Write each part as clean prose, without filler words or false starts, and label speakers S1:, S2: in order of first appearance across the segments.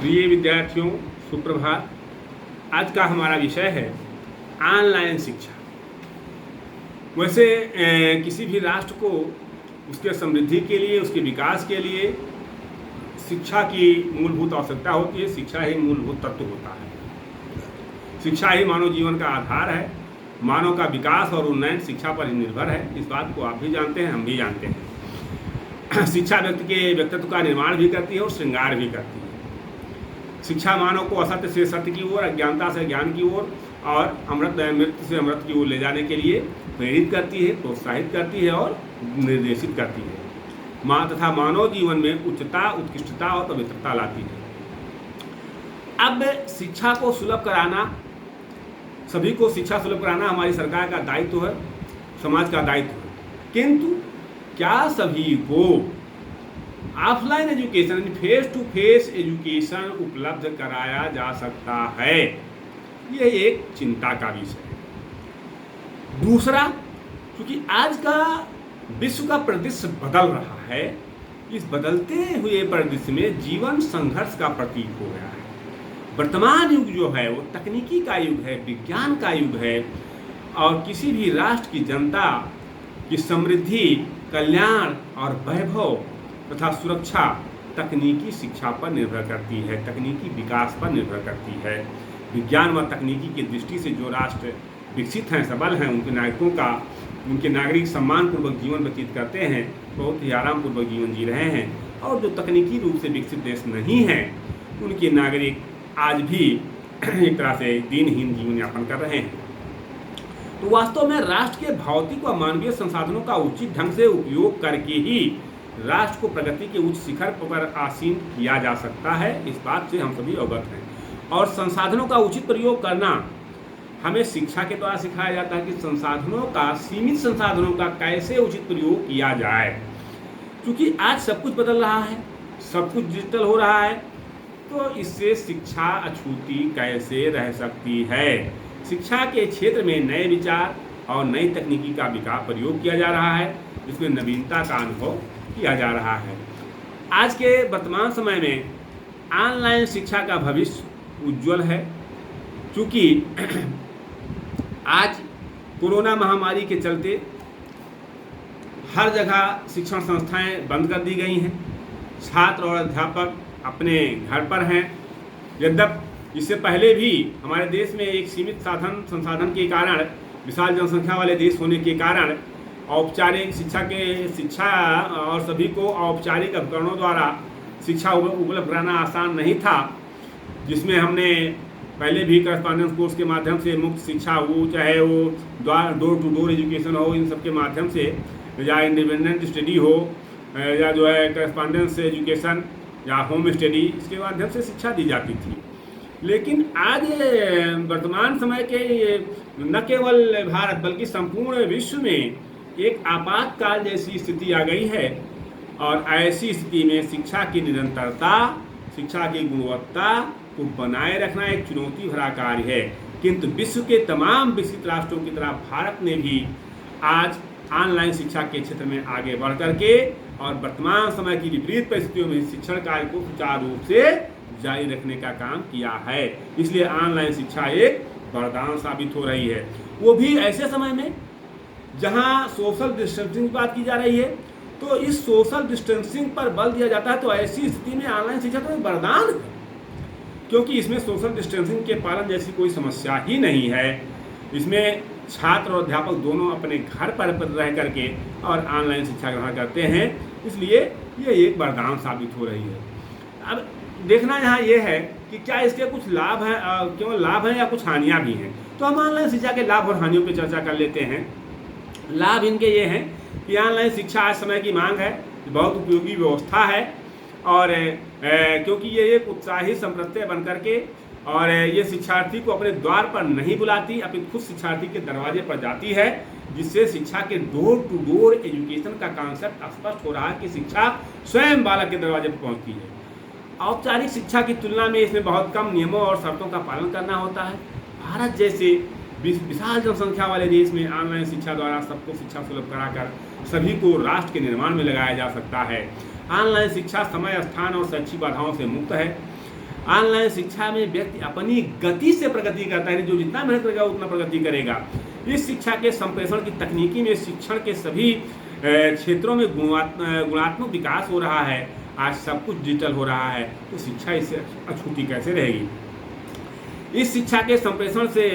S1: प्रिय विद्यार्थियों, सुप्रभात। आज का हमारा विषय है ऑनलाइन शिक्षा। वैसे किसी भी राष्ट्र को उसके समृद्धि के लिए, उसके विकास के लिए शिक्षा की मूलभूत आवश्यकता होती है। शिक्षा ही मूलभूत तत्व होता है। शिक्षा ही मानव जीवन का आधार है। मानव का विकास और उन्नयन शिक्षा पर ही निर्भर है। इस बात को आप भी जानते हैं, हम भी जानते हैं। शिक्षा व्यक्ति के व्यक्तित्व का निर्माण भी करती है और श्रृंगार भी करती है। शिक्षा मानव को असत्य से सत्य की ओर, अज्ञानता से ज्ञान की ओर और मृत्यु से अमृत की ओर ले जाने के लिए प्रेरित करती है, प्रोत्साहित करती है और निर्देशित करती है। तथा मानव जीवन में उच्चता, उत्कृष्टता और पवित्रता लाती है। अब शिक्षा को सुलभ कराना, सभी को शिक्षा सुलभ कराना हमारी सरकार का दायित्व है, समाज का दायित्व है। किंतु क्या सभी को offline education, face to face education उपलब्ध कराया जा सकता है? यह एक चिंता का विषय है। दूसरा, क्योंकि आज का विश्व का परिदृश्य बदल रहा है, इस बदलते हुए परिदृश्य में जीवन संघर्ष का प्रतीक हो गया है। वर्तमान युग जो है वो तकनीकी का युग है, विज्ञान का युग है और किसी भी राष्ट्र की जनता की समृद्धि, कल्याण और वैभव तथा सुरक्षा तकनीकी शिक्षा पर निर्भर करती है, तकनीकी विकास पर निर्भर करती है। विज्ञान व तकनीकी की दृष्टि से जो राष्ट्र विकसित हैं, सबल हैं, उनके नागरिक सम्मानपूर्वक जीवन व्यतीत करते हैं, बहुत ही आरामपूर्वक जीवन जी रहे हैं। और जो तकनीकी रूप से विकसित देश नहीं हैं, उनके नागरिक आज भी एक तरह से दीनहीन जीवन यापन कर रहे हैं। तो वास्तव में राष्ट्र के भौतिक व मानवीय संसाधनों का उचित ढंग से उपयोग करके ही राष्ट्र को प्रगति के उच्च शिखर पर आसीन किया जा सकता है। इस बात से हम सभी अवगत हैं। और संसाधनों का उचित प्रयोग करना हमें शिक्षा के द्वारा सिखाया जाता है कि संसाधनों का, सीमित संसाधनों का कैसे उचित प्रयोग किया जाए। क्योंकि आज सब कुछ बदल रहा है, सब कुछ डिजिटल हो रहा है, तो इससे शिक्षा अछूती कैसे रह सकती है? शिक्षा के क्षेत्र में नए विचार और नई तकनीकी का प्रयोग किया जा रहा है, जिसमें नवीनता का अनुभव किया जा रहा है। आज के वर्तमान समय में ऑनलाइन शिक्षा का भविष्य उज्जवल है। क्योंकि आज कोरोना महामारी के चलते हर जगह शिक्षण संस्थाएं बंद कर दी गई हैं। छात्र और अध्यापक अपने घर पर हैं। यद्यपि इससे पहले भी हमारे देश में एक सीमित संसाधन के कारण, विशाल जनसंख्या वाले देश होने के कारण औपचारिक शिक्षा और सभी को औपचारिक उपकरणों द्वारा शिक्षा उपलब्ध कराना आसान नहीं था, जिसमें हमने पहले भी करस्पॉन्डेंस कोर्स के माध्यम से मुफ्त शिक्षा हो, चाहे वो डोर टू डोर एजुकेशन हो, इन सब के माध्यम से, या इंडिपेंडेंट स्टडी हो, या जो है करस्पॉन्डेंस एजुकेशन या होम स्टडी, इसके माध्यम से शिक्षा दी जाती थी। लेकिन आज वर्तमान समय के न केवल भारत बल्कि संपूर्ण विश्व में एक आपातकाल जैसी स्थिति आ गई है। और ऐसी स्थिति में शिक्षा की निरंतरता, शिक्षा की गुणवत्ता को बनाए रखना एक चुनौती भरा कार्य है। किंतु विश्व के तमाम विकसित राष्ट्रों की तरह भारत ने भी आज ऑनलाइन शिक्षा के क्षेत्र में आगे बढ़ करके और वर्तमान समय की विपरीत परिस्थितियों में शिक्षण कार्य को सुचारू रूप से जारी रखने का काम किया है। इसलिए ऑनलाइन शिक्षा एक वरदान साबित हो रही है, वो भी ऐसे समय में जहां सोशल डिस्टेंसिंग की बात की जा रही है। तो इस सोशल डिस्टेंसिंग पर बल दिया जाता है। तो ऐसी स्थिति में ऑनलाइन शिक्षा तो एक वरदान है, क्योंकि इसमें सोशल डिस्टेंसिंग के पालन जैसी कोई समस्या ही नहीं है। इसमें छात्र और अध्यापक दोनों अपने घर पर रह करके और ऑनलाइन शिक्षा ग्रहण करते हैं। इसलिए ये एक वरदान साबित हो रही है। अब देखना यहाँ ये है कि क्या इसके कुछ लाभ हैं, केवल लाभ हैं या कुछ हानियाँ भी हैं। तो हम ऑनलाइन शिक्षा के लाभ और हानियों पर चर्चा कर लेते हैं। लाभ इनके ये हैं कि ऑनलाइन शिक्षा आज समय की मांग है, बहुत उपयोगी व्यवस्था है। और क्योंकि ये एक उत्साही संप्रत्यय बन करके और ये शिक्षार्थी को अपने द्वार पर नहीं बुलाती, अपनी खुद शिक्षार्थी के दरवाजे पर जाती है, जिससे शिक्षा के डोर टू डोर एजुकेशन का कॉन्सेप्ट स्पष्ट हो रहा है कि शिक्षा स्वयं बालक के दरवाजे पर पहुंचती है। औपचारिक शिक्षा की तुलना में इसमें बहुत कम नियमों और शर्तों का पालन करना होता है। भारत जैसे विशाल जनसंख्या वाले देश में ऑनलाइन शिक्षा द्वारा सबको शिक्षा सुलभ कराकर सभी को राष्ट्र के निर्माण में लगाया जा सकता है। ऑनलाइन शिक्षा समय, स्थान और शैक्षिक बाधाओं से मुक्त है। ऑनलाइन शिक्षा में व्यक्ति अपनी गति से प्रगति करता है, जो जितना मेहनत करेगा उतना प्रगति करेगा। इस शिक्षा के संप्रेषण की तकनीकी में शिक्षण के सभी क्षेत्रों में गुणात्मक विकास हो रहा है। आज सब कुछ डिजिटल हो रहा है, तो शिक्षा इससे अछूती कैसे रहेगी। इस शिक्षा के संप्रेषण से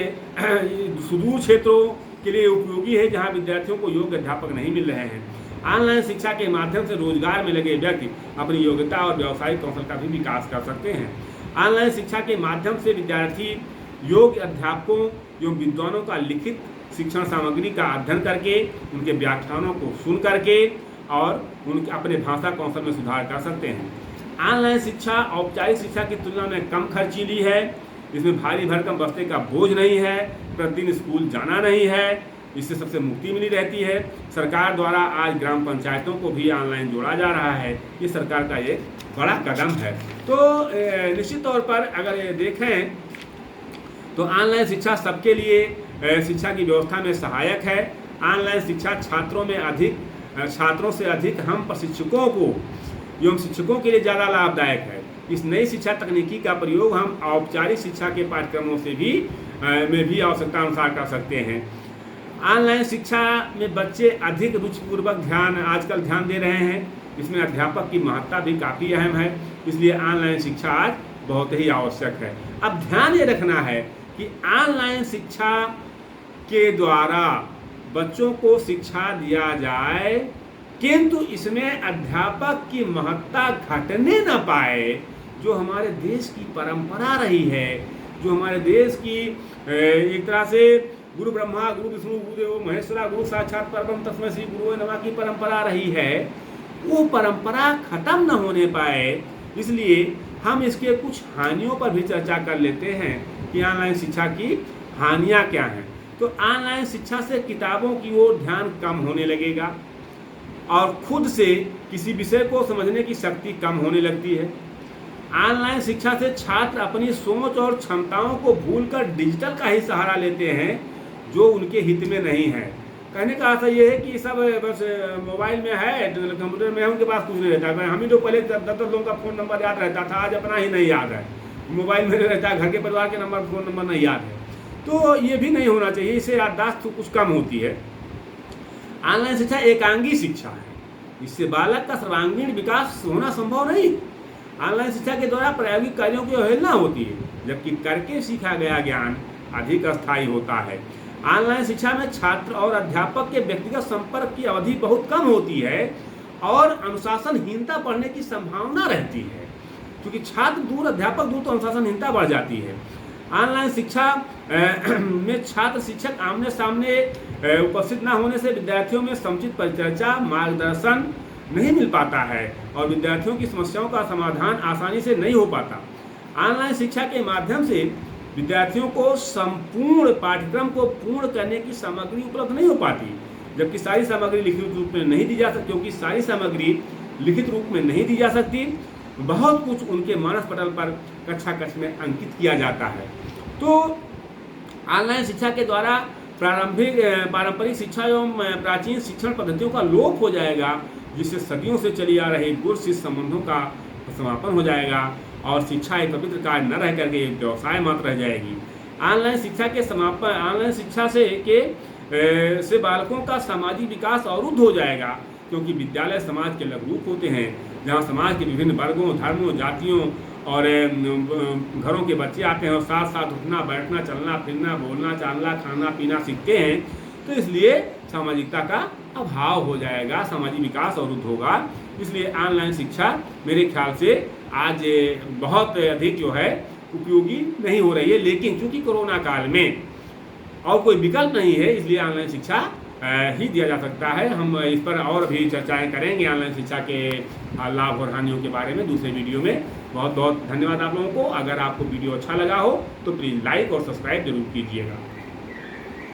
S1: सुदूर क्षेत्रों के लिए उपयोगी है, जहां विद्यार्थियों को योग्य अध्यापक नहीं मिल रहे हैं। ऑनलाइन शिक्षा के माध्यम से रोजगार में लगे व्यक्ति अपनी योग्यता और व्यावसायिक कौशल का भी विकास कर सकते हैं। ऑनलाइन शिक्षा के माध्यम से विद्यार्थी योग्य अध्यापकों एवं विद्वानों का लिखित शिक्षण सामग्री का अध्ययन करके, उनके व्याख्यानों को सुन करके और उनके अपने भाषा कौशल में सुधार कर सकते हैं। ऑनलाइन शिक्षा औपचारिक शिक्षा की तुलना में कम खर्चीली है। इसमें भारी भरकम बस्ते का बोझ नहीं है, प्रतिदिन स्कूल जाना नहीं है, इससे सबसे मुक्ति मिली रहती है। सरकार द्वारा आज ग्राम पंचायतों को भी ऑनलाइन जोड़ा जा रहा है, ये सरकार का एक बड़ा कदम है। तो निश्चित तौर पर अगर ये देखें तो ऑनलाइन शिक्षा सबके लिए शिक्षा की व्यवस्था में सहायक है। ऑनलाइन शिक्षा छात्रों से अधिक हम प्रशिक्षकों को एवं शिक्षकों के लिए ज़्यादा लाभदायक है। इस नई शिक्षा तकनीकी का प्रयोग हम औपचारिक शिक्षा के पाठ्यक्रमों से भी आवश्यकता अनुसार कर सकते हैं। ऑनलाइन शिक्षा में बच्चे अधिक रुचिपूर्वक आजकल ध्यान दे रहे हैं। इसमें अध्यापक की महत्ता भी काफ़ी अहम है, इसलिए ऑनलाइन शिक्षा आज बहुत ही आवश्यक है। अब ध्यान ये रखना है कि ऑनलाइन शिक्षा के द्वारा बच्चों को शिक्षा दिया जाए, किंतु इसमें अध्यापक की महत्ता घटने न पाए। जो हमारे देश की परंपरा रही है, जो हमारे देश की एक तरह से गुरु ब्रह्मा गुरु विष्णु गुरुदेव महेश्वरा गुरु साक्षात परब्रह्म तस्मै श्री गुरुवे नमः की परंपरा रही है, वो परंपरा खत्म न होने पाए। इसलिए हम इसके कुछ हानियों पर भी चर्चा कर लेते हैं कि ऑनलाइन शिक्षा की हानियां क्या हैं। तो ऑनलाइन शिक्षा से किताबों की ओर ध्यान कम होने लगेगा और खुद से किसी विषय को समझने की शक्ति कम होने लगती है। ऑनलाइन शिक्षा से छात्र अपनी सोच और क्षमताओं को भूलकर डिजिटल का ही सहारा लेते हैं, जो उनके हित में नहीं है। कहने का अर्थ ये है कि सब बस मोबाइल में है, कंप्यूटर में है, उनके पास कुछ नहीं रहता है। हम ही लोग पहले 10 लोगों का फ़ोन नंबर याद रहता था, आज अपना ही नहीं याद है। मोबाइल में रहता है, घर के परिवार के फ़ोन नंबर नहीं याद है। तो ये भी नहीं होना चाहिए, इससे याददाश्त तो कुछ कम होती है। ऑनलाइन शिक्षा एकांगी शिक्षा है, इससे बालक का सर्वांगीण विकास होना संभव नहीं। ऑनलाइन शिक्षा के द्वारा प्रायोगिक कार्यों की अवहेलना होती है, जबकि करके सीखा गया ज्ञान अधिक अस्थायी होता है। ऑनलाइन शिक्षा में छात्र और अध्यापक के व्यक्तिगत संपर्क की अवधि बहुत कम होती है और अनुशासनहीनता बढ़ने की संभावना रहती है, क्योंकि छात्र दूर अध्यापक दूर तो अनुशासनहीनता बढ़ जाती है। ऑनलाइन शिक्षा में छात्र शिक्षक आमने सामने उपस्थित न होने से विद्यार्थियों में समुचित परिचर्चा मार्गदर्शन नहीं मिल पाता है और विद्यार्थियों की समस्याओं का समाधान आसानी से नहीं हो पाता। ऑनलाइन शिक्षा के माध्यम से विद्यार्थियों को संपूर्ण पाठ्यक्रम को पूर्ण करने की सामग्री उपलब्ध नहीं हो पाती, जबकि सारी सामग्री लिखित रूप में नहीं दी जा सकती। क्योंकि सारी सामग्री लिखित रूप में नहीं दी जा सकती, बहुत कुछ उनके मानस पटल पर कक्षा कक्ष में अंकित किया जाता है। तो ऑनलाइन शिक्षा के द्वारा पारंपरिक शिक्षा एवं प्राचीन शिक्षण पद्धतियों का लोप हो जाएगा, जिससे सदियों से चली आ रही गुरु शिष्य संबंधों का समापन हो जाएगा और शिक्षा एक पवित्र कार्य न रह करके एक व्यवसाय मात्र रह जाएगी। ऑनलाइन शिक्षा से बालकों का सामाजिक विकास अवरुद्ध हो जाएगा, क्योंकि विद्यालय समाज के लघुरूप होते हैं, जहाँ समाज के विभिन्न वर्गों, धर्मों, जातियों और घरों के बच्चे आते हैं और साथ साथ उठना बैठना, चलना फिरना, बोलना चालना, खाना पीना सीखते हैं। तो इसलिए सामाजिकता का अभाव हो जाएगा, सामाजिक विकास अवरुद्ध होगा। इसलिए ऑनलाइन शिक्षा मेरे ख्याल से आज बहुत अधिक जो है उपयोगी नहीं हो रही है, लेकिन चूंकि कोरोना काल में और कोई विकल्प नहीं है, इसलिए ऑनलाइन शिक्षा ही दिया जा सकता है। हम इस पर और भी चर्चाएं करेंगे ऑनलाइन शिक्षा के लाभ और हानियों के बारे में दूसरे वीडियो में। बहुत बहुत धन्यवाद आप लोगों को। अगर आपको वीडियो अच्छा लगा हो तो प्लीज़ लाइक और सब्सक्राइब जरूर कीजिएगा।